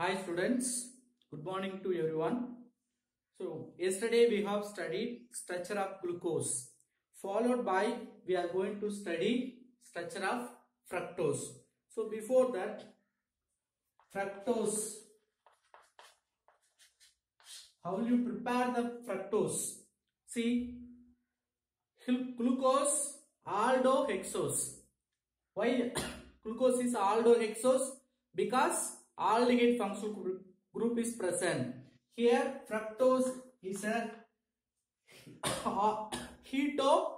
Hi students, good morning to everyone. So yesterday we have studied structure of glucose, followed by we are going to study structure of fructose. So before that, fructose, how will you prepare the fructose? See, glucose aldohexose. Why glucose is aldohexose? Because aldehyde functional group is present. Here fructose is a hexose.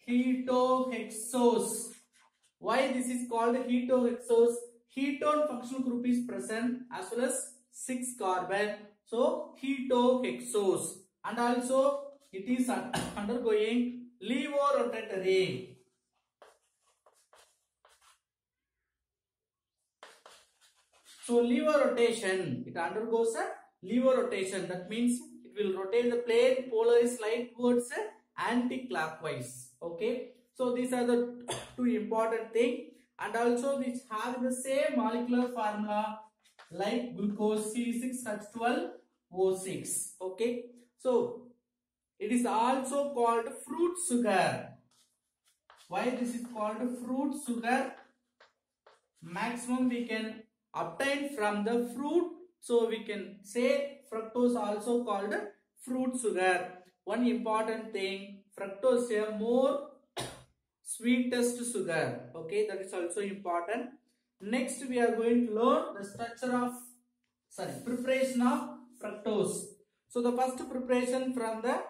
Hexose. Why this is called hexose? Ketone functional group is present as well as 6 carbon. So hexose, and also it is undergoing levorotatory. So lever rotation, it undergoes a lever rotation. That means it will rotate the plate polarized light towards anti-clockwise. Okay. So these are the two important things, and also which have the same molecular formula like glucose C6H12O6. Okay. So it is also called fruit sugar. Why this is called fruit sugar? Maximum we can obtain from the fruit, so we can say fructose also called fruit sugar. One important thing, fructose is a more sweetest sugar. Okay, that is also important. Next we are going to learn the preparation of fructose. So the first preparation from the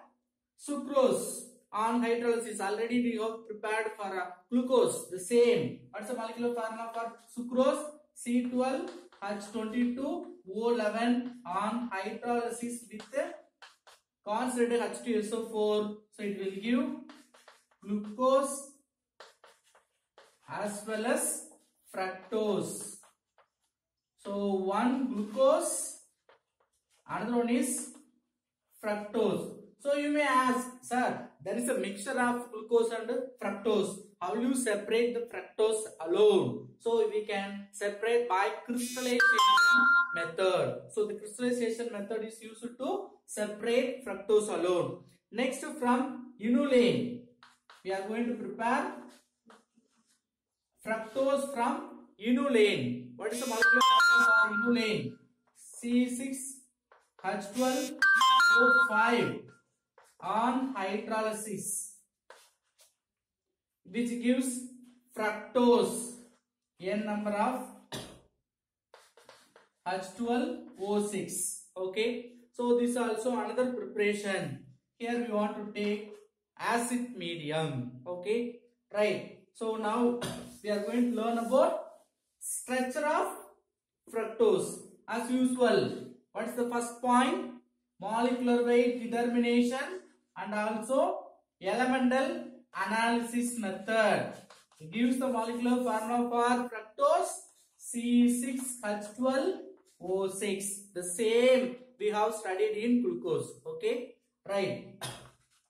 sucrose on hydrolysis. Already we have prepared for glucose, the same. What's the molecular formula for sucrose? C12H22O11 on hydrolysis with concentrated H2SO4. So it will give glucose as well as fructose. So one glucose, another one is fructose. So you may ask, sir, there is a mixture of glucose and fructose. How will you separate the fructose alone? So we can separate by crystallization method. So the crystallization method is used to separate fructose alone. Next, from inulin, we are going to prepare fructose from inulin. What is the molecular formula for inulin? C6H12O5 on hydrolysis, which gives fructose, n number of H12O6. Okay, so this is also another preparation. Here we want to take acid medium. Okay, right. So now we are going to learn about structure of fructose. As usual, what is the first point? Molecular weight determination and also elemental analysis method. It gives the molecular formula for fructose C6H12O6. The same we have studied in glucose. Okay, right.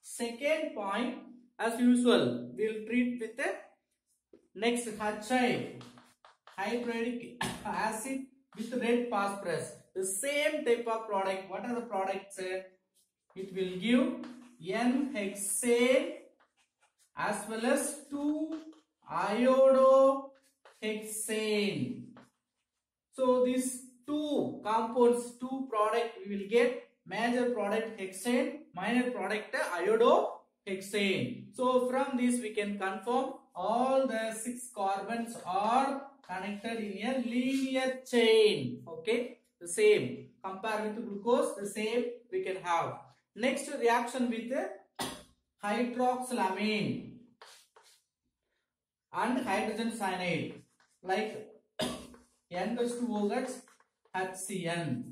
Second point, as usual, we will treat with the next HI, hydrochloric acid with red phosphorus. The same type of product. What are the products? It will give N-hexane as well as 2-iodohexane. So these two compounds, two product, we will get major product hexane, minor product iodohexane. So from this we can confirm all the 6 carbons are connected in a linear chain. Okay, the same. Compare with glucose, the same we can have. Next reaction with hydroxylamine and hydrogen cyanide, like N+2O HCN.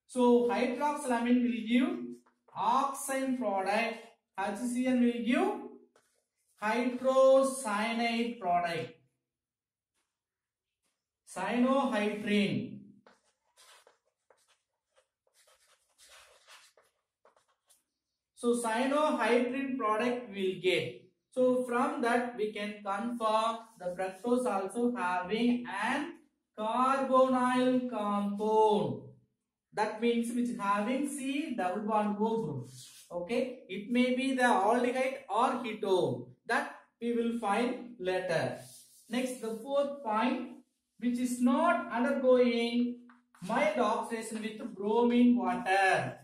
So hydroxylamine will give oxime product, HCN will give hydrocyanide product, cyanohydrine. So cyanohydrine product will get. So from that we can confirm the fructose also having an carbonyl compound. That means which having C double bond O group. Okay, it may be the aldehyde or ketone. That we will find later. Next, the fourth point, which is not undergoing mild oxidation with bromine water.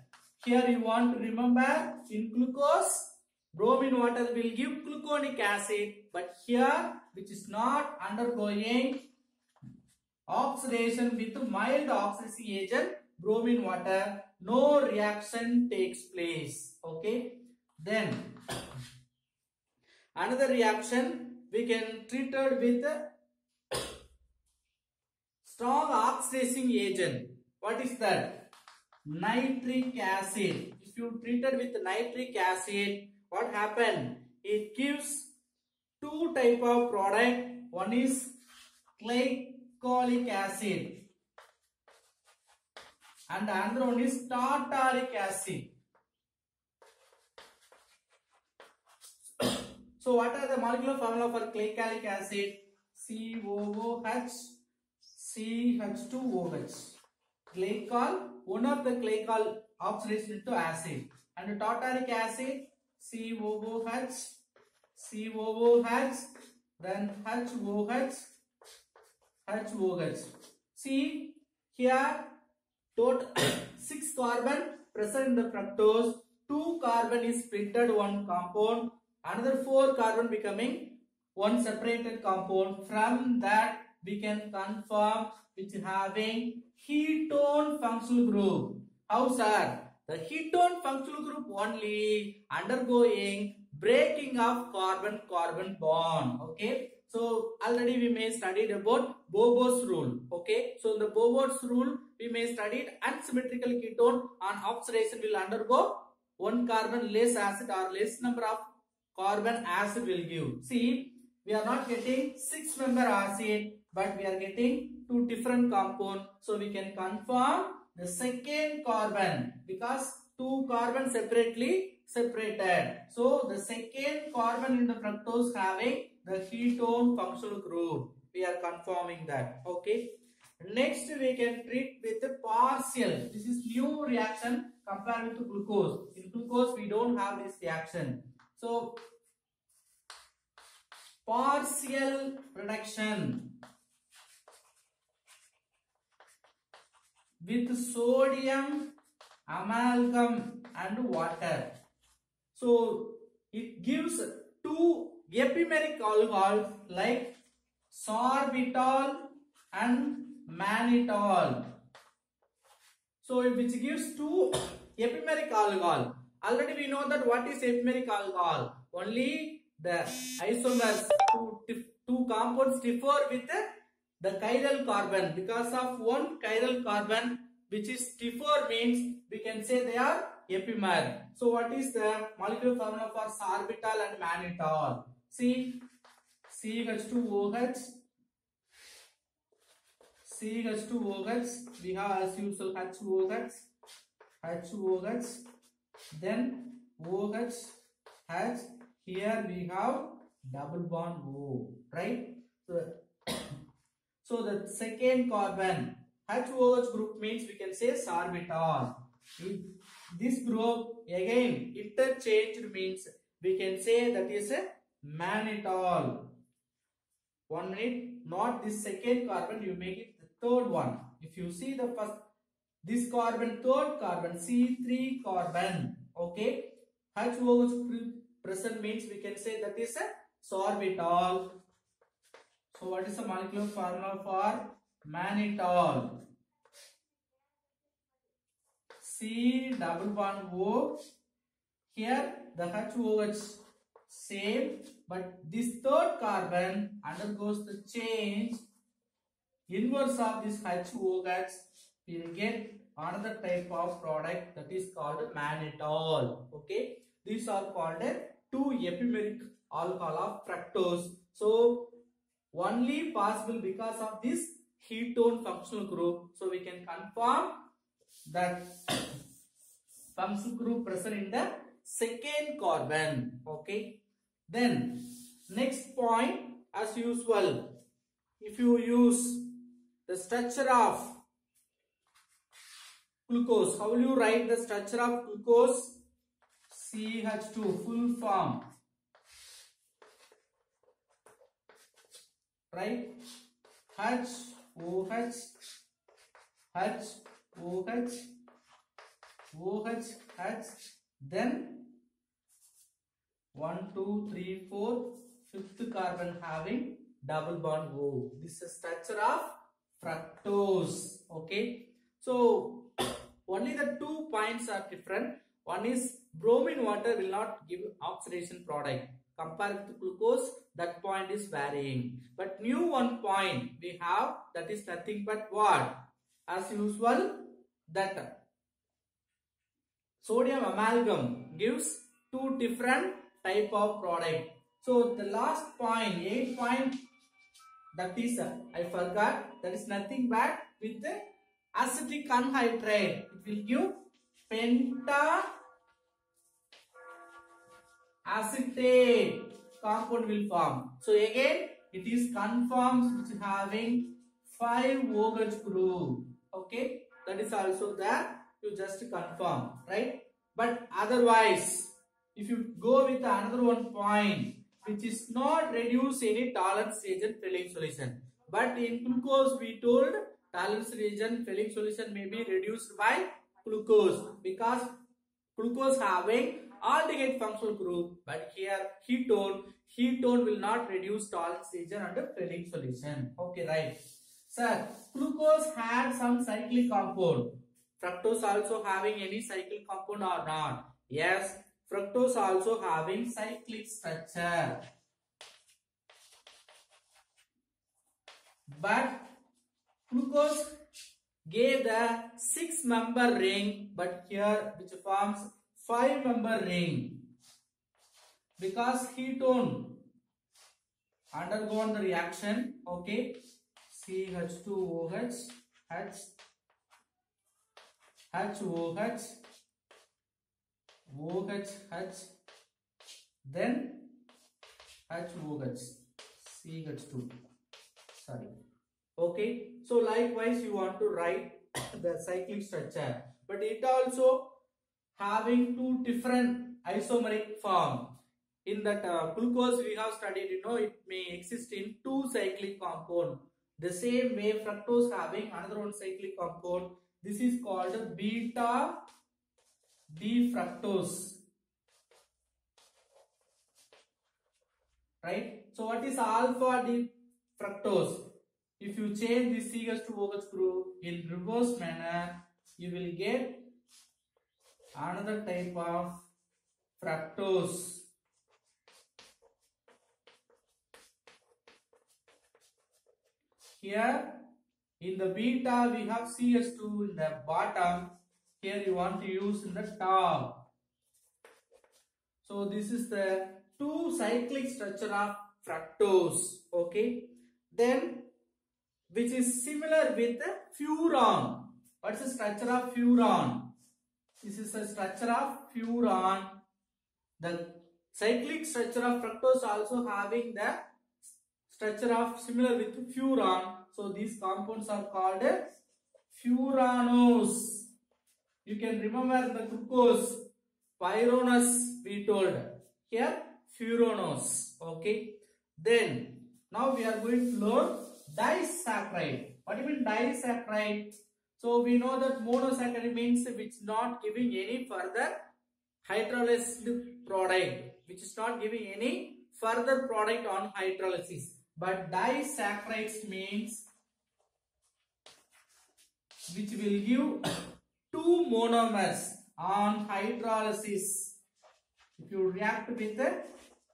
Here you want to remember, in glucose, bromine water will give gluconic acid, but here which is not undergoing oxidation with mild oxidizing agent, bromine water, no reaction takes place. Okay, then another reaction we can treat it with strong oxidizing agent. What is that? Nitric acid. If you treat it with nitric acid, what happen? It gives two type of product. One is glycolic acid and another one is tartaric acid. So what are the molecular formula for glycolic acid? COOH, CH2OH. Glycol, one of the glycol oxidized into acid. And tartaric acid, COOH, COOH, then HOH, HOH. See here, total 6 carbon present in the fructose, 2 carbon is splitted one compound, another 4 carbon becoming one separated compound. From that we can confirm which having ketone functional group. How, sir? The ketone functional group only undergoing breaking of carbon-carbon bond. Okay. So already we may studied about Bobos rule. Okay. So in the Bobos rule we may studied unsymmetrical ketone on oxidation will undergo 1 carbon less acid or less number of carbon acid will give. See, we are not getting 6-member acid, but we are getting 2 different compounds. So we can confirm the second carbon because 2 carbon separately separated. So the second carbon in the fructose having the ketone functional group. We are confirming that. Okay. Next we can treat with the partial. This is new reaction compared with glucose. In glucose we don't have this reaction. So partial reduction with sodium, amalgam and water. So it gives 2 epimeric alcohols like sorbitol and mannitol. So which gives 2 epimeric alcohol. Already we know that what is epimeric alcohol. Only the isomers, two compounds differ with the chiral carbon. Because of one chiral carbon which is differ means we can say they are epimer. So what is the molecular formula for sorbitol and mannitol? See, CH2OH, CH2OH, we have as usual HOH, HOH, then OH, H, here we have double bond O, right? So the second carbon, HOH group means we can say sorbitol. This group again interchanged means we can say that is a mannitol. 1 minute, not this second carbon, you make it the third one. If you see the first, this carbon, third carbon, C3 carbon, okay, HOH present means we can say that is a sorbitol. So what is the molecular formula for mannitol? C double bond O. Here the HOH same, but this third carbon undergoes the change. Inverse of this HOH, we will get another type of product that is called mannitol. Okay, these are called 2 epimeric alcohol of fructose. So only possible because of this ketone functional group. So we can confirm that functional group present in the second carbon. Okay. Then next point, as usual, if you use the structure of glucose, how will you write the structure of glucose? CH2, full form, right? HOH, HOH, OH, then 1, 2, 3, 4, fifth carbon having double bond O. This is structure of fructose. Okay. So only the 2 points are different. One is bromine water will not give oxidation product. Compared to glucose, that point is varying. But new one point we have, that is nothing but what? As usual, that sodium amalgam gives 2 different type of product. So the last point, 8 point, that is I forgot, that is nothing but with the acetic anhydride, it will give penta acetate compound will form. So again it is conforms which having 5 OH group. Okay, that is also there, you just confirm, right? But otherwise, if you go with another one point which is not reduce any tolerance reagent filling solution, but in glucose we told tolerance reagent filling solution may be reduced by glucose, because glucose having aldehyde functional group, but here ketone will not reduce tolerance reagent under filling solution. Okay, right? Sir, glucose had some cyclic compound. Fructose also having any cyclic compound or not? Yes, fructose also having cyclic structure. But glucose gave the 6-member ring, but here which forms 5-member ring, because ketone undergone the reaction. Okay, CH2OH, HOH, OH, then HOH, CH2. Sorry. Okay, so likewise you want to write the cyclic structure, but it also having 2 different isomeric form. In that glucose we have studied, it may exist in 2 cyclic compound. The same way fructose having another one cyclic compound. This is called beta D-fructose. Right? So what is alpha D-fructose? If you change this CH2OH group in reverse manner, you will get another type of fructose. Here in the beta we have CH2 in the bottom. Here you want to use in the top. So this is the 2 cyclic structure of fructose. Okay. Then which is similar with the furan. What's the structure of furan? This is the structure of furan. The cyclic structure of fructose also having the structure of similar with furan. So these compounds are called furanose. You can remember the glucose, pyranose we told. Here furanose. Okay. Then now we are going to learn disaccharide. What do you mean disaccharide? So we know that monosaccharide means which not giving any further hydrolyzed product, which is not giving any further product on hydrolysis. But disaccharides means which will give 2 monomers on hydrolysis. If you react with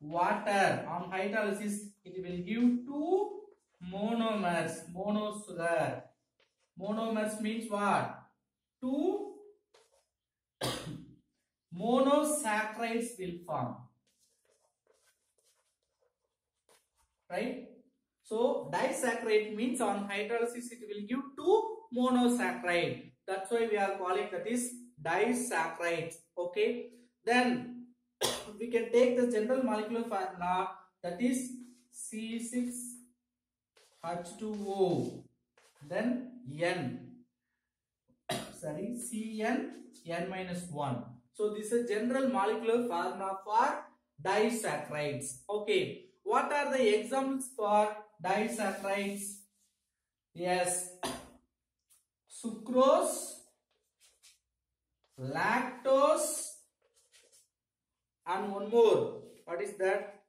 water on hydrolysis, it will give 2 monomers, monosugar. Monomers means what? 2 monosaccharides will form. Right? So disaccharide means on hydrolysis it will give 2 monosaccharide. That's why we are calling that is disaccharides. Okay. Then we can take the general molecular formula, that is C6H2O, then N, sorry, Cn N minus 1. So this is a general molecular formula for disaccharides. Okay, what are the examples for disaccharides? Yes, sucrose, lactose, and one more. What is that?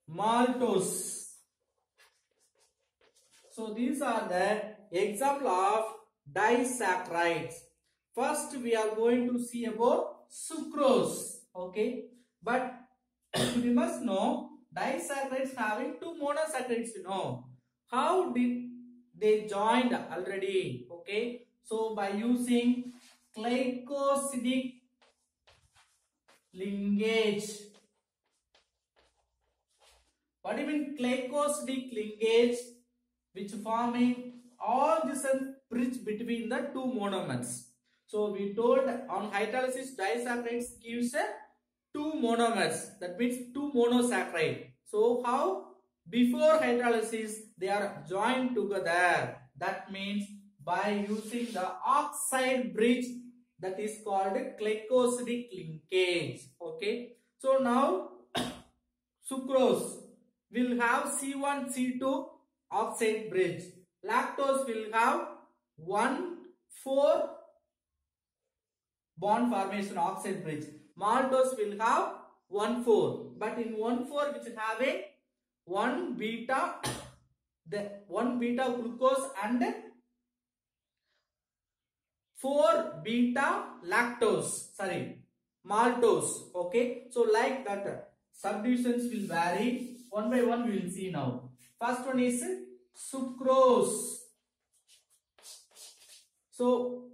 Maltose. So these are the example of disaccharides. First we are going to see about sucrose. Okay, but we must know disaccharides having two monosaccharides. You know, how did they joined already? Okay, so by using glycosidic linkage. What do you mean glycosidic linkage? Which forming oxygen bridge between the two monomers. So we told on hydrolysis disaccharides gives two monomers. That means two monosaccharide. So how before hydrolysis they are joined together? That means by using the oxide bridge, that is called glycosidic linkage. Okay. So now sucrose will have C1C2 oxide bridge. Lactose will have 1,4 bond formation oxide bridge. Maltose will have 1,4. But in 1,4 which is having 1 beta, the 1 beta glucose and 4 beta lactose. Sorry, maltose. Okay. So like that, subdivisions will vary. One by one we will see now. First one is sucrose. So,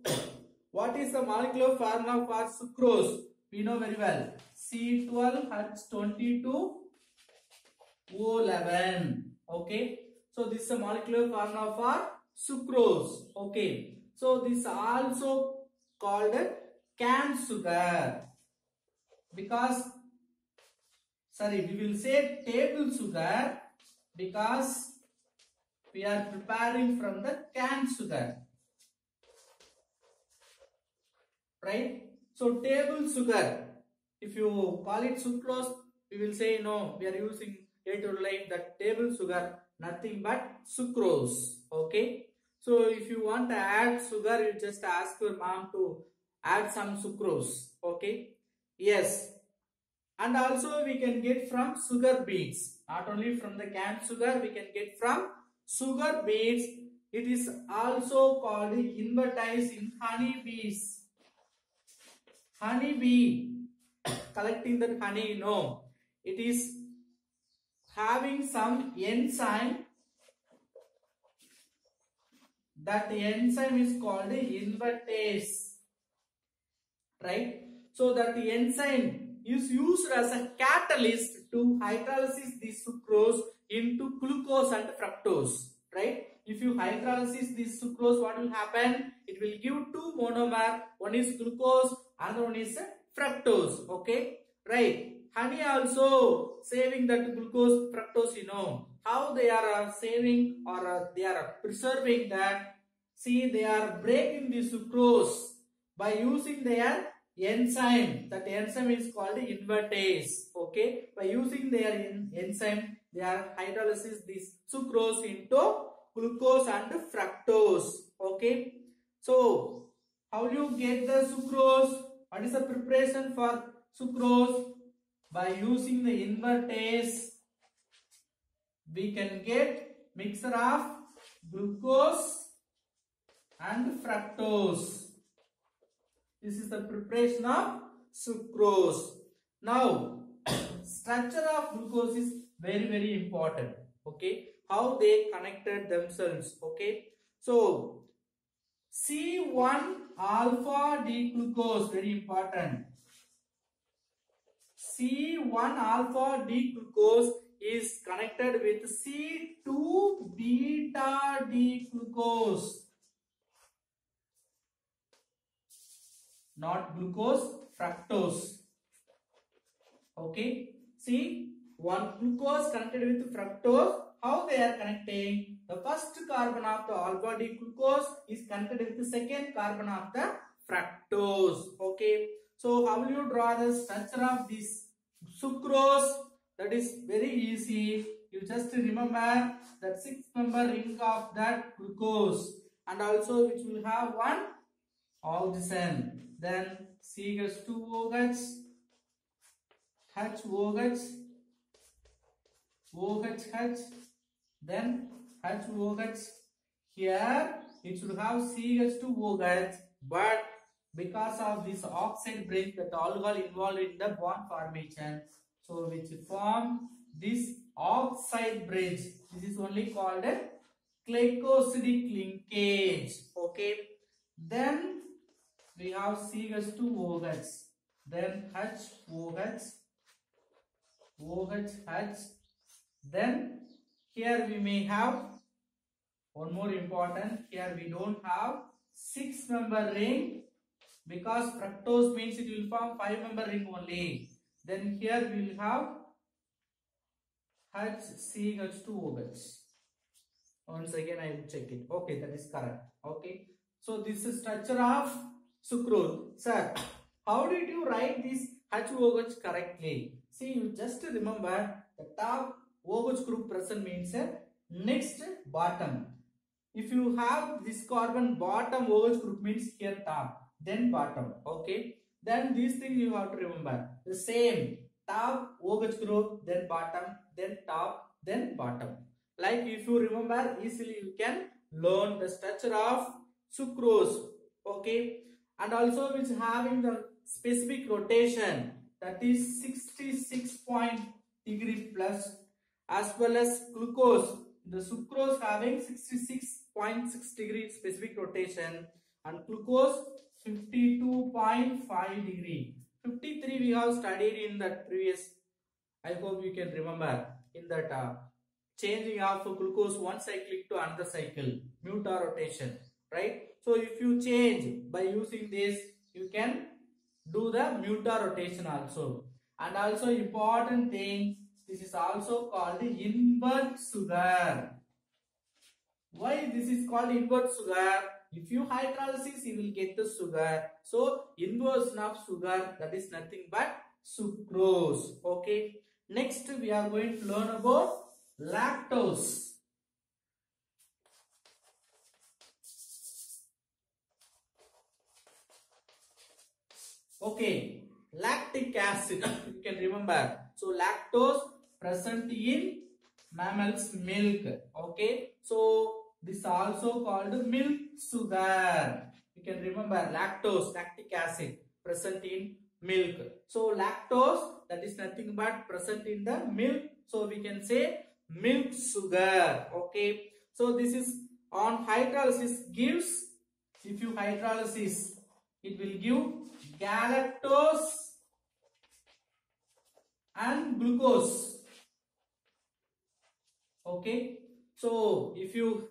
what is the molecular formula for sucrose? We know very well. C12H22O11. Okay. So, this is the molecular formula for sucrose. Okay. So, this is also called cane sugar. Because, sorry, we will say table sugar, because we are preparing from the cane sugar, right? So table sugar, if you call it sucrose, we will say no, we are using like the table sugar, nothing but sucrose. Okay, so if you want to add sugar, you just ask your mom to add some sucrose. Okay, yes. And also we can get from sugar beets. Not only from the cane sugar, we can get from sugar beets. It is also called invertise in honeybees. Honeybee collecting that honey, you know, it is having some enzyme. That enzyme is called invertase. Right? So that enzyme is used as a catalyst to hydrolysis the sucrose into glucose and fructose. Right? If you hydrolysis this sucrose, what will happen? It will give two monomer. One is glucose, another one is fructose. Okay? Right? Honey also saving that glucose, fructose, you know. How they are saving or they are preserving that? See, they are breaking the sucrose by using their enzyme. That enzyme is called invertase. Okay, by using their enzyme, they are hydrolysis this sucrose into glucose and fructose. Okay, so how do you get the sucrose? What is the preparation for sucrose? By using the invertase, we can get mixture of glucose and fructose. This is the preparation of sucrose. Now, structure of glucose is very important. Okay, how they connected themselves. Okay, so C1 alpha D glucose, very important. C1 alpha D glucose is connected with C2 beta D glucose. Not glucose, fructose. Okay, see, one glucose connected with fructose. How they are connecting? The first carbon of the alpha D glucose is connected with the second carbon of the fructose. Okay, so how will you draw the structure of this sucrose? That is very easy. You just remember that 6-member ring of that glucose, and also which will have one oxygen. Then CH2OH, HOH, OHH, then HOH. Here it should have CH2OH, but because of this oxide bridge, that alcohol involved in the bond formation, so which form this oxide bridge. This is only called a glycosidic linkage. Okay, then we have CH2OH, then HOH, OHH. Then here we may have one more important. Here we don't have 6-member ring, because fructose means it will form 5-member ring only. Then here we will have HCH2OH. Once again I will check it. Okay, that is correct. Okay, so this is structure of sucrose. Sir, how did you write this HOH correctly? See, you just remember the top OH group present means next bottom. If you have this carbon bottom OH group means here top, then bottom. Okay, then these things you have to remember. The same top OH group, then bottom, then top, then bottom. Like if you remember easily, you can learn the structure of sucrose. Okay, and also which having the specific rotation, that is 66 degree plus, as well as glucose. The sucrose having 66.6 degree specific rotation, and glucose 52.5 degree. 53 we have studied in that previous. I hope you can remember in that changing of glucose one cycle to another cycle, Mutter rotation, right? So if you change by using this, you can do the Mutter rotation also. And also important thing, this is also called invert sugar. Why this is called invert sugar? If you hydrolysis, you will get the sugar. So inversion of sugar, that is nothing but sucrose. Okay. Next we are going to learn about lactose. Okay, lactic acid. You can remember. So lactose present in mammals milk. Okay, so this also called milk sugar. You can remember lactose, lactic acid present in milk. So lactose, that is nothing but present in the milk. So we can say milk sugar. Okay, so this is on hydrolysis gives, if you hydrolysis, it will give galactose and glucose. Okay, so if you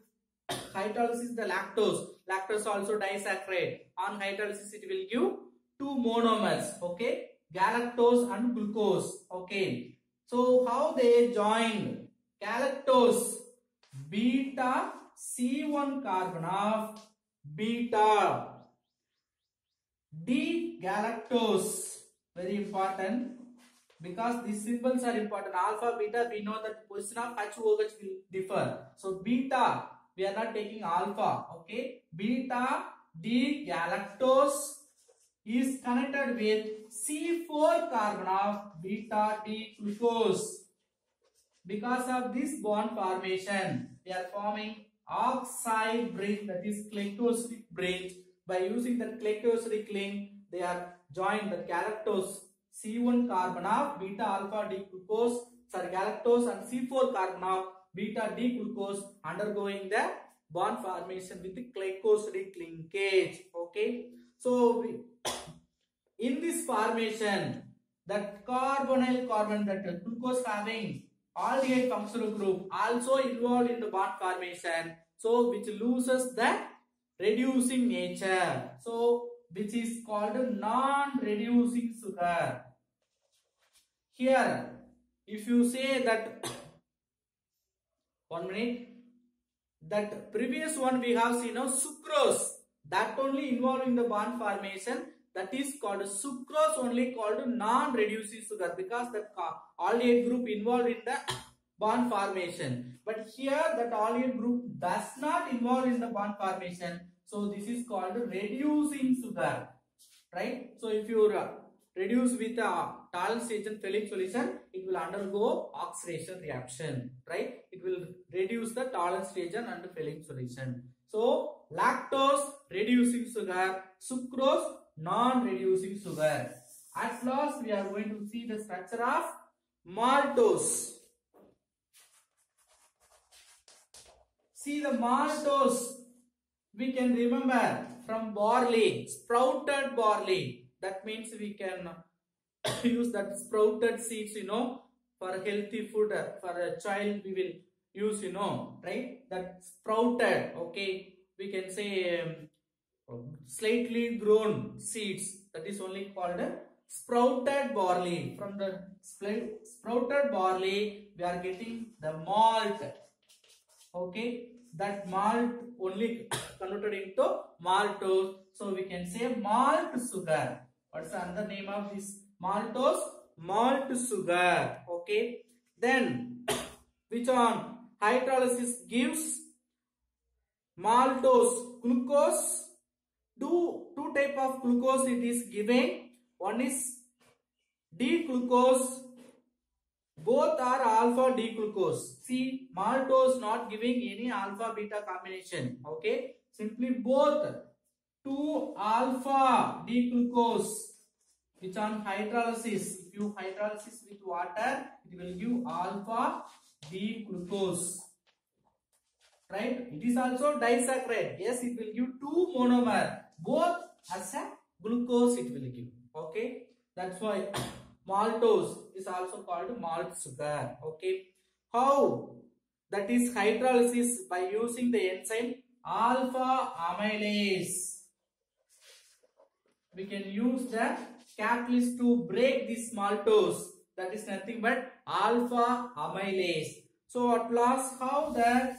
hydrolysis the lactose also disaccharide, on hydrolysis it will give two monomers. Okay, galactose and glucose. Okay, so how they join? Galactose, beta C1 carbon of beta D-galactose, very important, because these symbols are important. Alpha, beta, we know that position of HOH will differ. So beta, we are not taking alpha. Okay, beta D-galactose is connected with C4 carbon of beta D-glucose. Because of this bond formation, they are forming oxide bridge, that is glycosidic bridge. By using the glycosidic link, they are joined the galactose C1 carbon of beta alpha D glucose, sorry, galactose and C4 carbon of beta D glucose undergoing the bond formation with the glycosidic linkage. Okay, so in this formation, that carbonyl carbon, that glucose having aldehyde functional group also involved in the bond formation, so which loses the reducing nature, so which is called non-reducing sugar. here if you say that 1 minute, that previous one we have seen now sucrose, that only involving the bond formation, that is called sucrose, only called non-reducing sugar, because that aldehyde group involved in the bond formation. But here that aldehyde group does not involve in the bond formation, so this is called reducing sugar, right? So if you reduce with a tolerance reagent Fehling solution, it will undergo oxidation reaction, right? It will reduce the tolerance reagent and Fehling solution. So lactose reducing sugar, sucrose non-reducing sugar. At last we are going to see the structure of maltose. See the maltose, we can remember from barley, sprouted barley. That means we can use that sprouted seeds, for healthy food, for a child we will use, right? That sprouted, okay, we can say slightly grown seeds, that is only called sprouted barley. From the sprouted barley we are getting the malt, okay, that malt only converted into maltose, so we can say malt sugar. What's the other name of this maltose? Malt sugar, okay. Then which one? Hydrolysis gives maltose glucose. Two type of glucose it is given. One is D-glucose, both are alpha D-glucose. See, maltose not giving any alpha beta combination, okay, simply both 2 alpha D-glucose, which on hydrolysis, if you hydrolysis with water, it will give alpha D-glucose, right? It is also disaccharide. Yes, it will give 2 monomer, both as a glucose it will give, okay. That's why maltose is also called malt sugar, okay. How? That is hydrolysis by using the enzyme alpha amylase. We can use the catalyst to break this maltose, that is nothing but alpha amylase. So at last, how the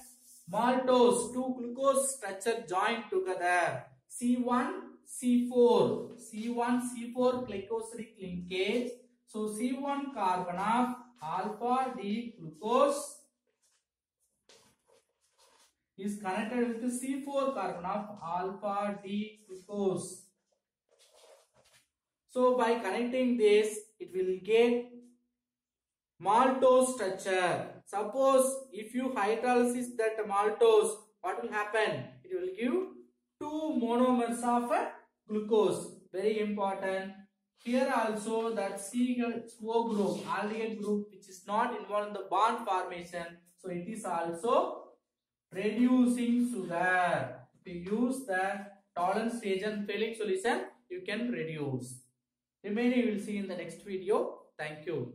maltose, 2 glucose structure joined together, C1 C4 glycosidic linkage. So C1 carbon of alpha D glucose is connected with C4 carbon of alpha D glucose. So by connecting this, it will get maltose structure. Suppose if you hydrolysis that maltose, what will happen? It will give 2 monomers of glucose. Very important. Here also that CHO group, aldehyde group, which is not involved in the bond formation, so it is also reducing sugar. If you use the tolerance reagent Fehling solution, you can reduce. Remaining we will see in the next video. Thank you.